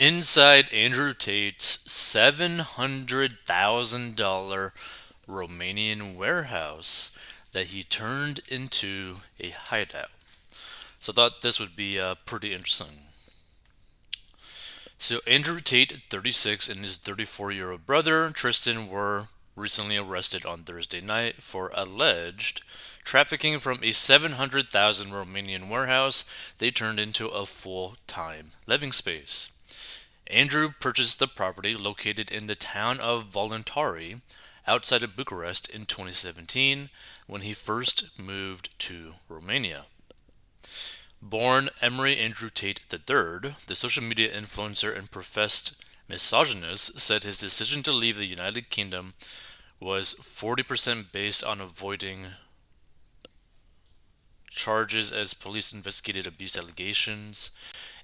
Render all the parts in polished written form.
Inside Andrew Tate's $700,000 Romanian warehouse that he turned into a hideout. So I thought this would be pretty interesting. So Andrew Tate, 36, and his 34-year-old brother Tristan were recently arrested on Thursday night for alleged trafficking from a 700,000 Romanian warehouse they turned into a full-time living space. Andrew purchased the property located in the town of Voluntari outside of Bucharest in 2017 when he first moved to Romania. Born Emery Andrew Tate III, the social media influencer and professed misogynist said his decision to leave the United Kingdom was 40% based on avoiding charges as police investigated abuse allegations.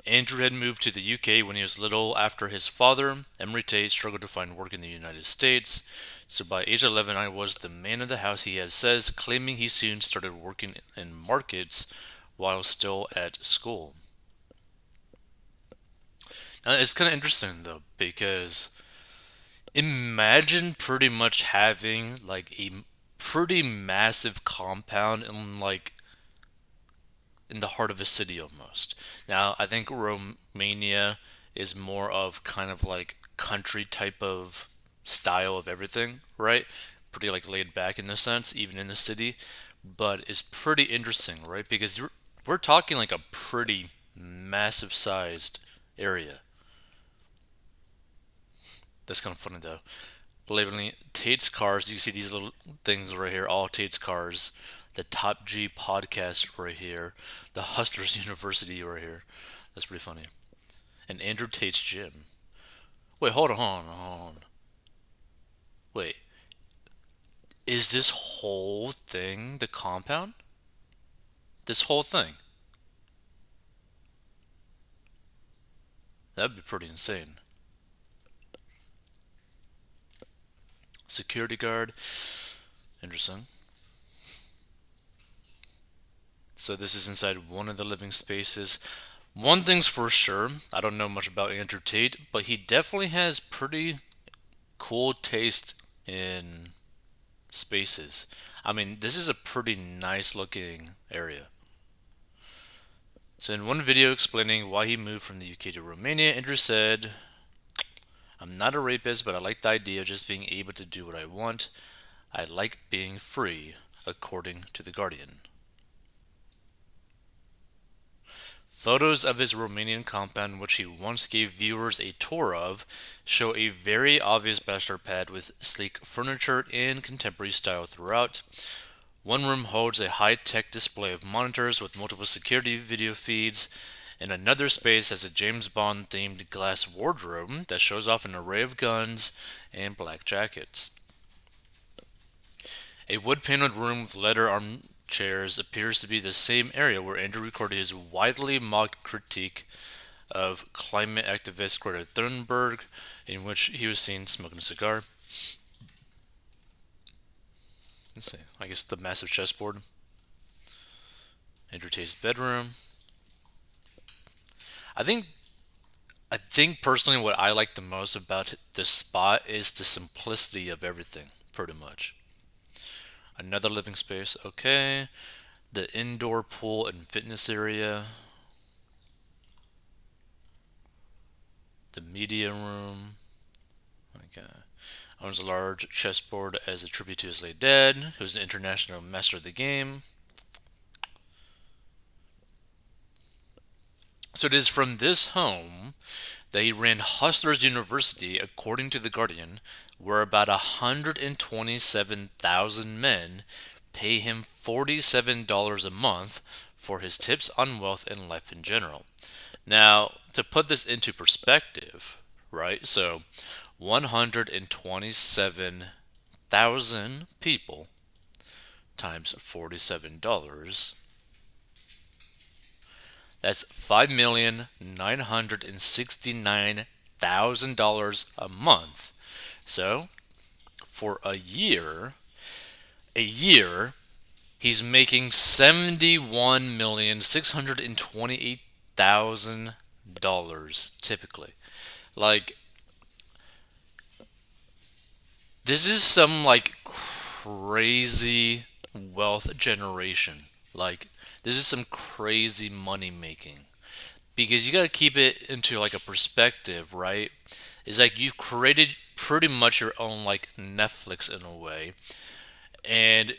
Andrew had moved to the UK when he was little after his father, Emery Tate, struggled to find work in the United States. So by age 11, I was the man of the house, he has says, claiming he soon started working in markets while still at school. Now, it's kind of interesting though, because imagine pretty much having like a pretty massive compound in the heart of a city almost. Now, I think Romania is more of kind of like country type of style of everything, right? Pretty like laid back in this sense, even in the city. But it's pretty interesting, right? Because we're talking like a pretty massive sized area. That's kind of funny though. Labeling Tate's Cars, you see these little things right here, all Tate's Cars. The Top G podcast right here. The Hustlers University right here. That's pretty funny. And Andrew Tate's gym. Wait, hold on. Wait, is this whole thing the compound? This whole thing? That'd be pretty insane. Security guard. Interesting. So this is inside one of the living spaces. One thing's for sure, I don't know much about Andrew Tate, but he definitely has pretty cool taste in spaces. I mean, this is a pretty nice looking area. So, in one video explaining why he moved from the UK to Romania, Andrew said, I'm not a rapist, but I like the idea of just being able to do what I want. I like being free, according to The Guardian. Photos of his Romanian compound, which he once gave viewers a tour of, show a very obvious bachelor pad with sleek furniture and contemporary style throughout. One room holds a high-tech display of monitors with multiple security video feeds, and another space has a James Bond-themed glass wardrobe that shows off an array of guns and black jackets. A wood-paneled room with leather armchairs appears to be the same area where Andrew recorded his widely mocked critique of climate activist Greta Thunberg, in which he was seen smoking a cigar. Let's see. I guess the massive chessboard. Andrew Tate's bedroom. I think I think personally what I like the most about this spot is the simplicity of everything, pretty much. Another living space, okay. The indoor pool and fitness area. The media room. Okay. Owns a large chessboard as a tribute to his late dad, who's an international master of the game. So it is from this home that he ran Hustlers University, according to The Guardian, where about 127,000 men pay him $47 a month for his tips on wealth and life in general. Now, to put this into perspective, right? So, 127,000 people times $47, that's $5,969,000 a month. So, for a year, he's making $71,628,000 typically. Like, this is some like crazy wealth generation. Like, this is some crazy money making. Because you got to keep it into like a perspective, right? It's like you've created pretty much your own like Netflix in a way, and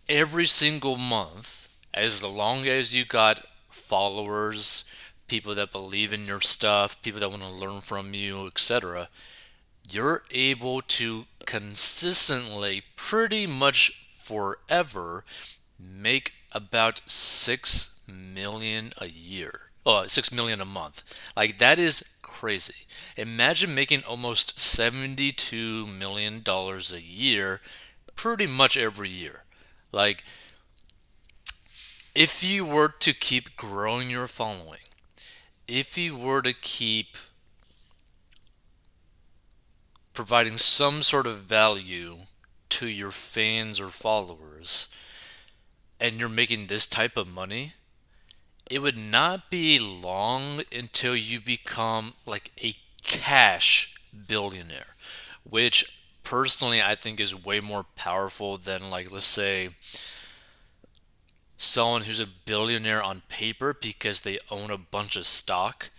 every single month, as long as you got followers, people that believe in your stuff, people that want to learn from you, etc., you're able to consistently, pretty much forever, make about 6 million a year. Oh, 6 million a month. Like, that is crazy. Imagine making almost $72 million a year pretty much every year. Like, if you were to keep growing your following, if you were to keep providing some sort of value to your fans or followers, and you're making this type of money, it would not be long until you become like a cash billionaire, which personally I think is way more powerful than, like, let's say, someone who's a billionaire on paper because they own a bunch of stock,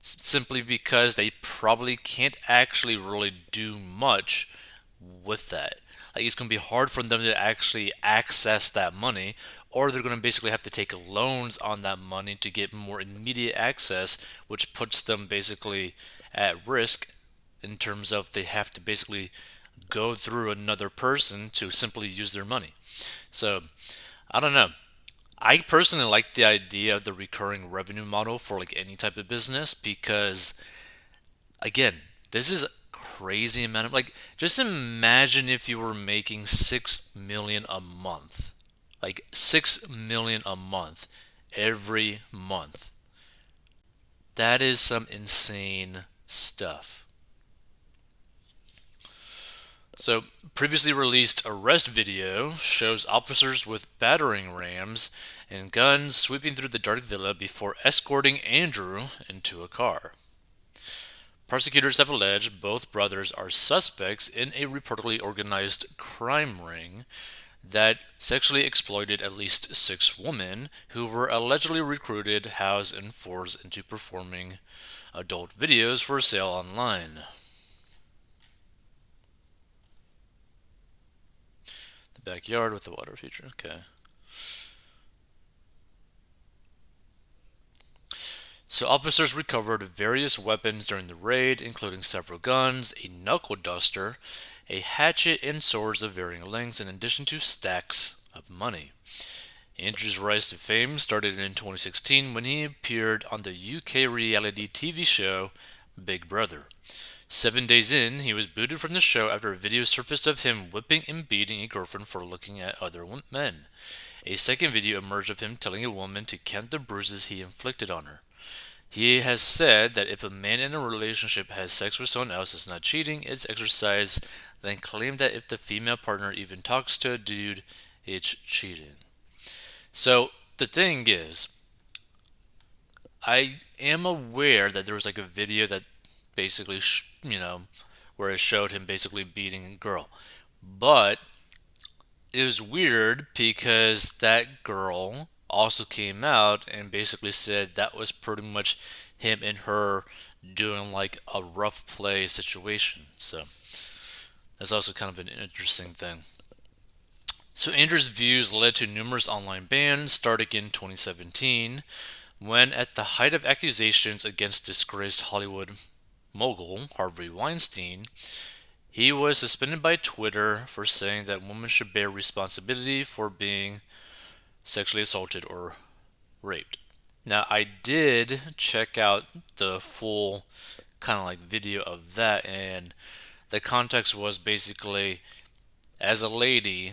simply because they probably can't actually really do much with that. Like, it's going to be hard for them to actually access that money, or they're going to basically have to take loans on that money to get more immediate access, which puts them basically at risk in terms of they have to basically go through another person to simply use their money. So, I don't know. I personally like the idea of the recurring revenue model for like any type of business because, again, this is a crazy amount of, like, just imagine if you were making 6 million a month. Like, 6 million a month every month. That is some insane stuff. So, previously released arrest video shows officers with battering rams and guns sweeping through the dark villa before escorting Andrew into a car. Prosecutors have alleged both brothers are suspects in a reportedly organized crime ring that sexually exploited at least 6 women who were allegedly recruited, housed, and forced into performing adult videos for sale online. The backyard with the water feature. Okay. So officers recovered various weapons during the raid, including several guns, a knuckle duster, a hatchet, and swords of varying lengths, in addition to stacks of money. Andrew's rise to fame started in 2016 when he appeared on the UK reality TV show Big Brother. 7 days in, he was booted from the show after a video surfaced of him whipping and beating a girlfriend for looking at other men. A second video emerged of him telling a woman to count the bruises he inflicted on her. He has said that if a man in a relationship has sex with someone else, it's not cheating, it's exercise, then claimed that if the female partner even talks to a dude, it's cheating. So the thing is, I am aware that there was like a video that basically, where it showed him basically beating a girl. But it was weird because that girl also came out and basically said that was pretty much him and her doing like a rough play situation. So that's also kind of an interesting thing. So Andrew's views led to numerous online bans starting in 2017 when, at the height of accusations against disgraced Hollywood mogul Harvey Weinstein, he was suspended by Twitter for saying that women should bear responsibility for being sexually assaulted or raped. Now, I did check out the full kind of like video of that, and the context was basically, as a lady,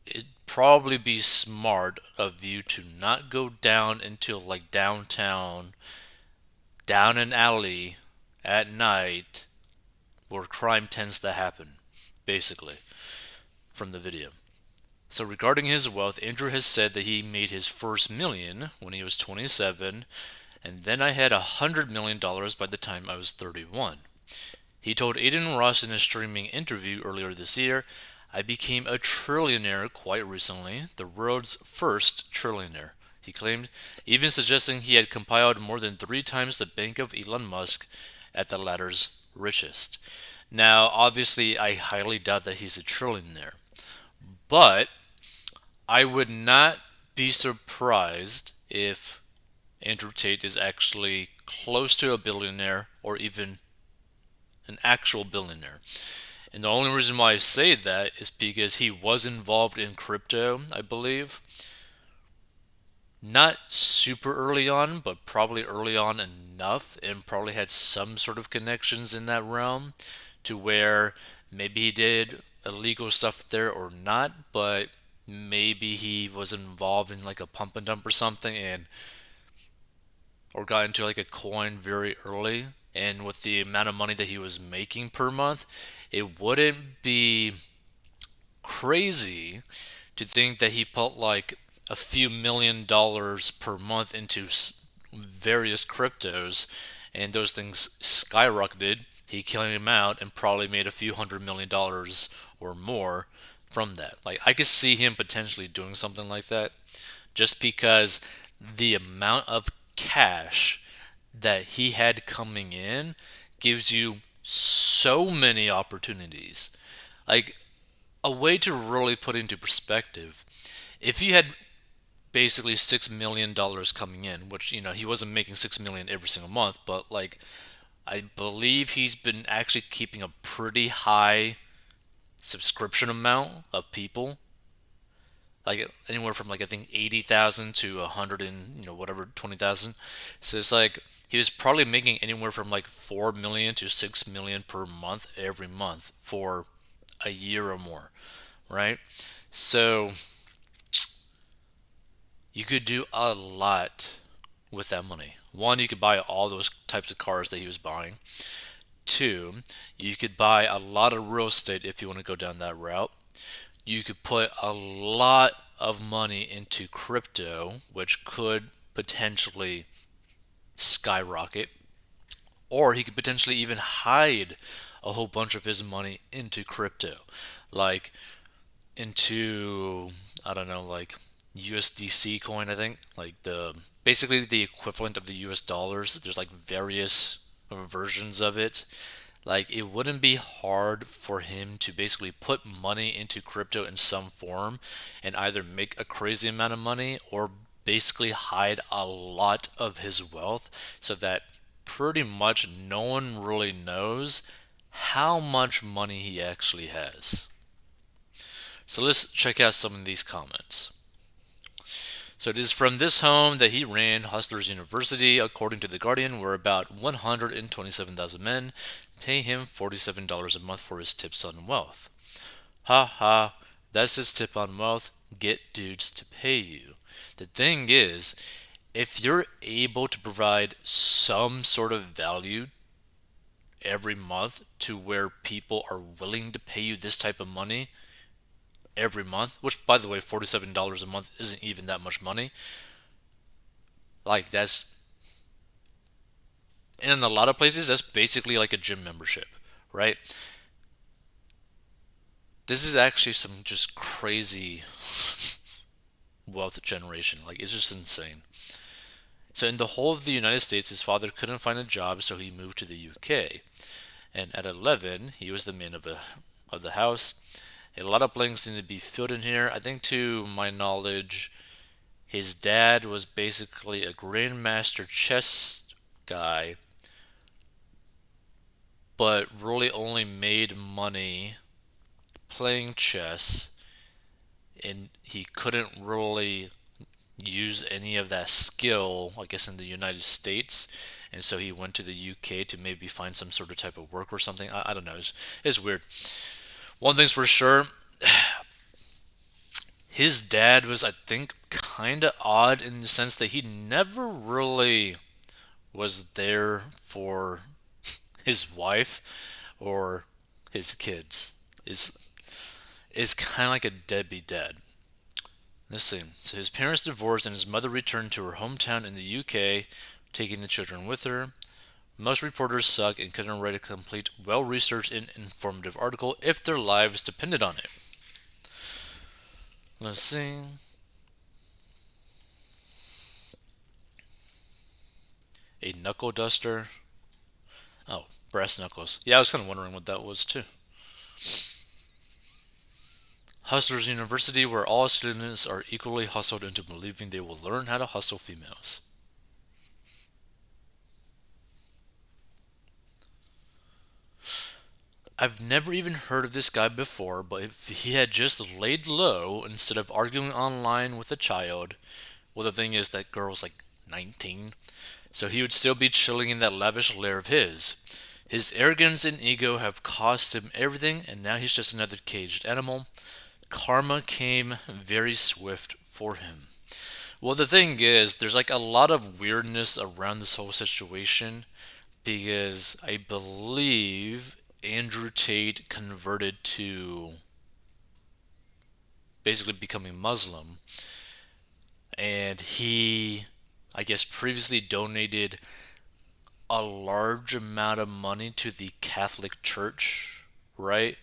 it'd probably be smart of you to not go down into like downtown, down an alley at night where crime tends to happen, basically, from the video. So, regarding his wealth, Andrew has said that he made his first million when he was 27, and then I had $100 million by the time I was 31. He told Aiden Ross in a streaming interview earlier this year, I became a trillionaire quite recently, the world's first trillionaire, he claimed, even suggesting he had compiled more than 3 times the bank of Elon Musk at the latter's richest. Now, obviously, I highly doubt that he's a trillionaire, but I would not be surprised if Andrew Tate is actually close to a billionaire or even an actual billionaire. And the only reason why I say that is because he was involved in crypto, I believe. Not super early on, but probably early on enough, and probably had some sort of connections in that realm to where maybe he did illegal stuff there or not, but maybe he was involved in like a pump and dump or something and or got into like a coin very early, and with the amount of money that he was making per month, it wouldn't be crazy to think that he put like a few $1 million per month into various cryptos, and those things skyrocketed. He came out and probably made a few $100 million or more from that. Like I could see him potentially doing something like that, just because the amount of cash that he had coming in gives you so many opportunities. Like a way to really put into perspective, if you had basically $6 million coming in, which he wasn't making 6 million every single month, but like I believe he's been actually keeping a pretty high subscription amount of people, like anywhere from like I think 80,000 to 100 and whatever 20,000. So it's like he was probably making anywhere from like 4 million to 6 million per month every month for a year or more, right? So you could do a lot with that money. One, you could buy all those types of cars that he was buying. Two, you could buy a lot of real estate if you want to go down that route. You could put a lot of money into crypto, which could potentially skyrocket. Or he could potentially even hide a whole bunch of his money into crypto. Like into, I don't know, like USDC coin, I think. Like the basically the equivalent of the US dollars. There's like various versions of it. Like it wouldn't be hard for him to basically put money into crypto in some form and either make a crazy amount of money or basically hide a lot of his wealth so that pretty much no one really knows how much money he actually has. So let's check out some of these comments. So it is from this home that he ran Hustlers University, according to The Guardian, where about 127,000 men pay him $47 a month for his tips on wealth. Ha ha, that's his tip on wealth. Get dudes to pay you. The thing is, if you're able to provide some sort of value every month to where people are willing to pay you this type of money every month, which by the way, $47 a month isn't even that much money. Like that's and in a lot of places that's basically like a gym membership, right? This is actually some just crazy wealth generation. Like it's just insane. So in the whole of the United States, his father couldn't find a job, so he moved to the UK. And at 11, he was the man of the house. A lot of blanks need to be filled in here. I think, to my knowledge, his dad was basically a grandmaster chess guy, but really only made money playing chess, and he couldn't really use any of that skill, I guess, in the United States. And so he went to the UK to maybe find some sort of type of work or something. I don't know. It's weird. One thing's for sure, his dad was, I think, kind of odd in the sense that he never really was there for his wife or his kids. Is kind of like a deadbeat dad. Let's see. So his parents divorced and his mother returned to her hometown in the UK, taking the children with her. Most reporters suck and couldn't write a complete, well researched, and informative article if their lives depended on it. Let's see. A knuckle duster. Oh, brass knuckles. Yeah, I was kind of wondering what that was too. Hustlers University, where all students are equally hustled into believing they will learn how to hustle females. I've never even heard of this guy before, but if he had just laid low instead of arguing online with a child, well, the thing is that girl's like 19, so he would still be chilling in that lavish lair of his. His arrogance and ego have cost him everything, and now he's just another caged animal. Karma came very swift for him. Well, the thing is, there's like a lot of weirdness around this whole situation because I believe Andrew Tate converted to basically becoming Muslim, and he, I guess, previously donated a large amount of money to the Catholic Church, right?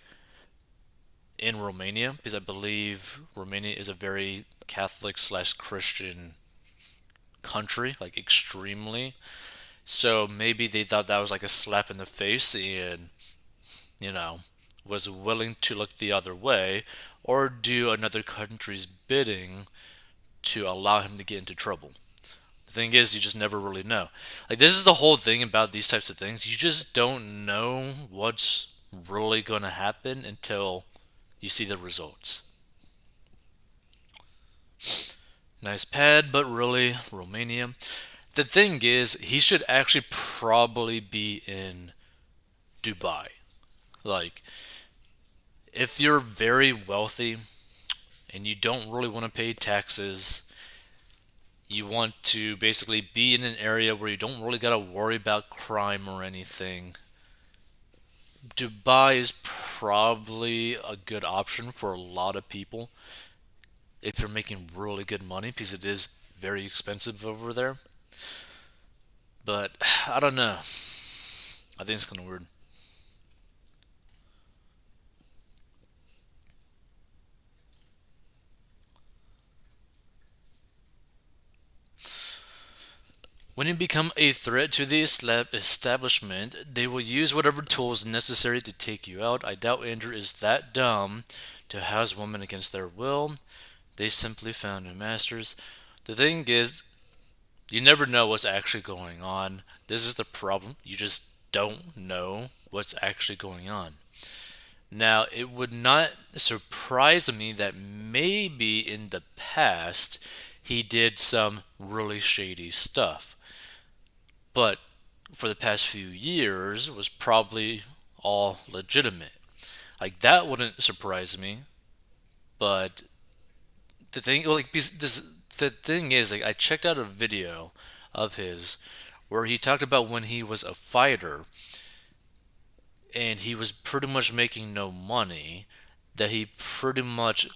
In Romania, because I believe Romania is a very Catholic slash Christian country, like extremely. So maybe they thought that was like a slap in the face and, you know, was willing to look the other way or do another country's bidding to allow him to get into trouble. The thing is, you just never really know. Like, this is the whole thing about these types of things. You just don't know what's really going to happen until you see the results. Nice pad, but really, Romania. The thing is, he should actually probably be in Dubai. Like, if you're very wealthy and you don't really want to pay taxes, you want to basically be in an area where you don't really got to worry about crime or anything, Dubai is probably a good option for a lot of people if you're making really good money because it is very expensive over there. But I don't know. I think it's kind of weird. When you become a threat to the establishment, they will use whatever tools necessary to take you out. I doubt Andrew is that dumb to house women against their will. They simply found new masters. The thing is, you never know what's actually going on. This is the problem. You just don't know what's actually going on. Now, it would not surprise me that maybe in the past he did some really shady stuff. But for the past few years was probably all legitimate. Like that wouldn't surprise me, but the thing like this the thing is like I checked out a video of his where he talked about when he was a fighter and he was pretty much making no money, that he pretty much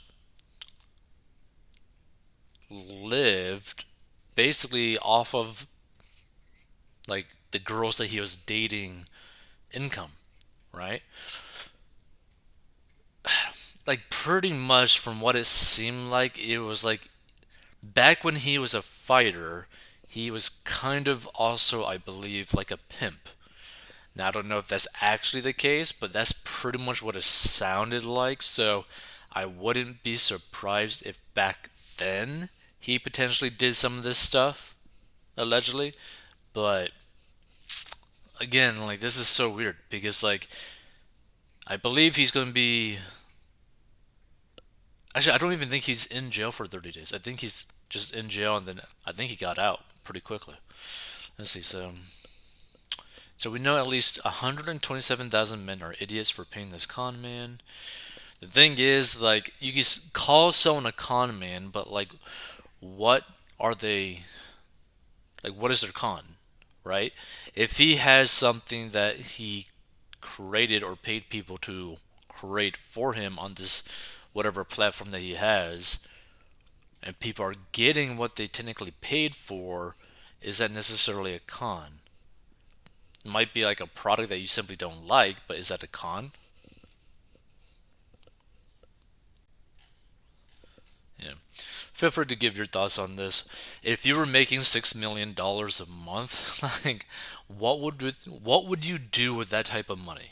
lived basically off of like the girls that he was dating income, right? Like pretty much from what it seemed like it was like back when he was a fighter, he was kind of also I believe like a pimp. Now I don't know if that's actually the case, but that's pretty much what it sounded like. So I wouldn't be surprised if back then he potentially did some of this stuff, allegedly. But again, like this is so weird because like I believe he's going to be. Actually, I don't even think he's in jail for 30 days. I think he's just in jail and then I think he got out pretty quickly. Let's see. So we know at least 127,000 men are idiots for paying this con man. The thing is, like, you can call someone a con man, but like, what are they? Like, what is their con, right? If he has something that he created or paid people to create for him on this whatever platform that he has, and people are getting what they technically paid for, is that necessarily a con? It might be like a product that you simply don't like, but is that a con? Yeah. Feel free to give your thoughts on this. If you were making $6 million a month, like what would you do with that type of money?